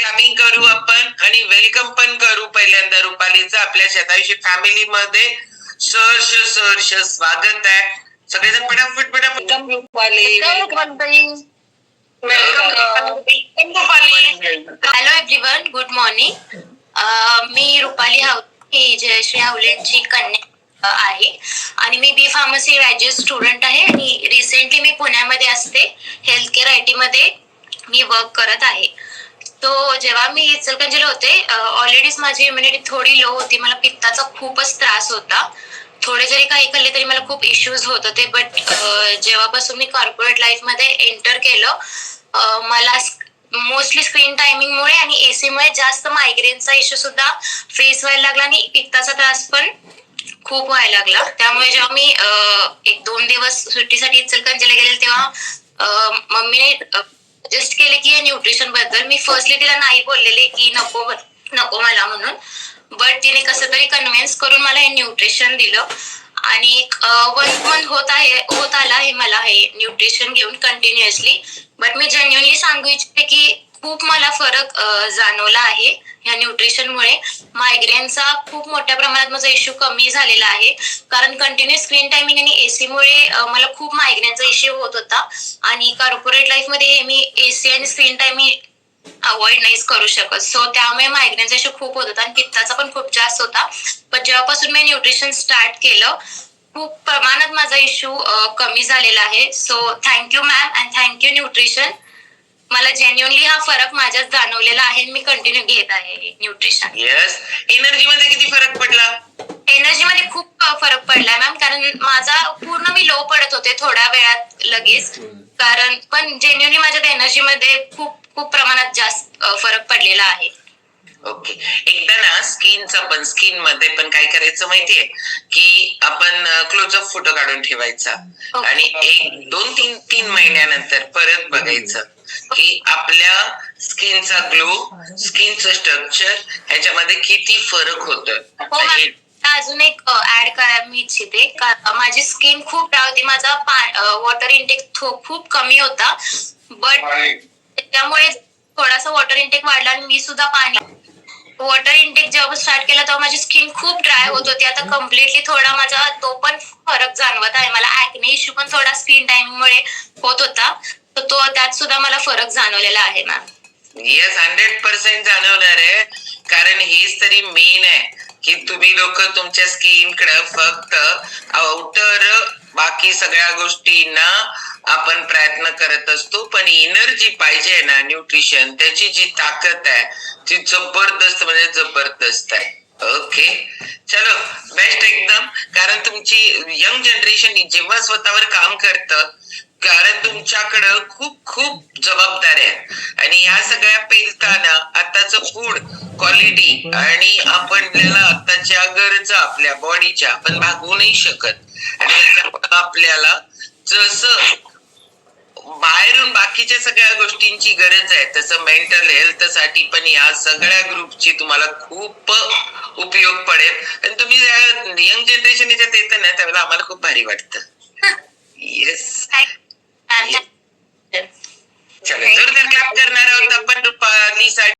Scamming करू आपण आणि वेलकम पण करू पहिल्यांदा रुपालीचं आपल्या शतायुषी फॅमिली मध्ये. सहर्ष स्वागत आहे. सगळेजण पटापट Rupali. Hello everyone, good morning. मी रुपाली हावले, जयश्री हावलेंची कन्या आहे आणि मी बी फार्मसी ग्रॅज्युएट स्टुडंट आहे आणि रिसेंटली मी पुण्यामध्ये असते. हेल्थ केअर IT मध्ये मी वर्क करत आहे. तो जेव्हा मी इचलकरंजीला होते, ऑलरेडीच माझी इम्युनिटी थोडी लो होती. मला पित्ताचा खूपच त्रास होता. थोडे जरी काही खाल्ले तरी मला खूप इश्यूज होत होते. बट जेव्हापासून मी कॉर्पोरेट लाईफ मध्ये एंटर केलं, मला मोस्टली स्क्रीन टायमिंगमुळे आणि AC मुळे जास्त मायग्रेनचा इश्यू सुद्धा फेस व्हायला लागला आणि पित्ताचा त्रास पण खूप व्हायला लागला. त्यामुळे जेव्हा मी 1-2 दिवस सुट्टीसाठी इचलकरंजीला गेले तेव्हा मम्मीने सजेस्ट केले की या न्यूट्रिशन बद्दल. मी फर्स्टली तिला नाही बोललेले की नको मला म्हणून, बट तिने कसं तरी कन्व्हिन्स करून मला हे न्यूट्रिशन दिलं आणि 1 मंथ होत आला हे मला हे न्यूट्रिशन घेऊन कंटिन्युअसली. बट मी जेन्युअनली सांगू इच्छिते की खूप मला फरक जाणवला आहे ह्या न्यूट्रिशनमुळे. मायग्रेनचा खूप मोठ्या प्रमाणात माझा इश्यू कमी झालेला आहे, कारण कंटिन्यू स्क्रीन टायमिंग आणि AC मला खूप मायग्रेनचा इश्यू होत होता आणि कॉर्पोरेट लाईफ मध्ये मी AC आणि स्क्रीन टायमिंग अवॉइड नाहीच करू शकत. सो त्यामुळे मायग्रेनचा इश्यू खूप होत होता आणि पित्ताचा पण खूप जास्त होता. पण जेव्हापासून मी न्यूट्रिशन स्टार्ट केलं, खूप प्रमाणात माझा इश्यू कमी झालेला आहे. So thank you ma'am and thank you nutrition. मला जेन्युअनली हा फरक माझ्यात जाणवलेला आहे. मी कंटिन्यू घेत आहे न्यूट्रिशन. येस. एनर्जी मध्ये किती फरक पडला? एनर्जी मध्ये खूप फरक पडलाय मॅम, कारण माझा पूर्ण मी लो पडत होते थोड्या वेळात लगेच. कारण पण जेन्युअनली माझ्यात एनर्जी मध्ये खूप प्रमाणात जास्त फरक पडलेला आहे. ओके. एकदा ना स्किन मध्ये पण काय करायचं माहितीये की आपण क्लोजअप फोटो काढून ठेवायचा आणि 1-2-3 महिन्यानंतर परत बघायचं की आपल्या स्किनचा ग्लो, स्किनचं स्ट्रक्चर ह्याच्यामध्ये किती फरक होतोय. अजून एक ऍड करायला मी इच्छिते. माझी स्किन खूप ड्राय होती, माझा वॉटर इंटेक खूप कमी होता. बट त्यामुळे थोडासा वॉटर इंटेक वाढला आणि मी सुद्धा वॉटर इंटेक जेव्हा स्टार्ट केला तेव्हा माझी स्किन खूप ड्राय होत होती. आता कम्प्लिटली थोडा माझा तो पण फरक जाणवत आहे. मला ऍक्ने इश्यू पण थोडा स्क्रीन टायमिंग मुळे होत होता, तर तो त्यात सुद्धा मला फरक जाणवलेला आहे मॅम. येस, 100% जाणवणार आहे. कारण हीच तरी मेन आहे की तुम्ही लोक तुमच्या स्किन कडे फक्त आउटर बाकी सगळ्या गोष्टींना आपण प्रयत्न करत असतो, पण एनर्जी पाहिजे ना, न्यूट्रिशन त्याची जी ताकद आहे ती जबरदस्त म्हणजे जबरदस्त आहे. ओके, चलो बेस्ट एकदम. कारण तुमची यंग जनरेशन जेव्हा स्वतःवर काम करतं, कारण तुमच्याकडं खूप जबाबदारी आहे आणि या सगळ्या पेलताना आताचं फूड क्वालिटी आणि आपल्याला आताच्या गरजा आपल्या बॉडीच्या आपण भागवू नाही शकत आणि आपल्याला जसं बाहेरून बाकीच्या सगळ्या गोष्टींची गरज आहे तसं मेंटल हेल्थ साठी पण या सगळ्या ग्रुपची तुम्हाला खूप उपयोग पडेल. आणि तुम्ही यंग जनरेशन याच्यात येतं ना त्यावेळेला आम्हाला खूप भारी वाटतं. येस, चला जोरदार क्लॅप करणार आहोत आपण रुपालीसाठी.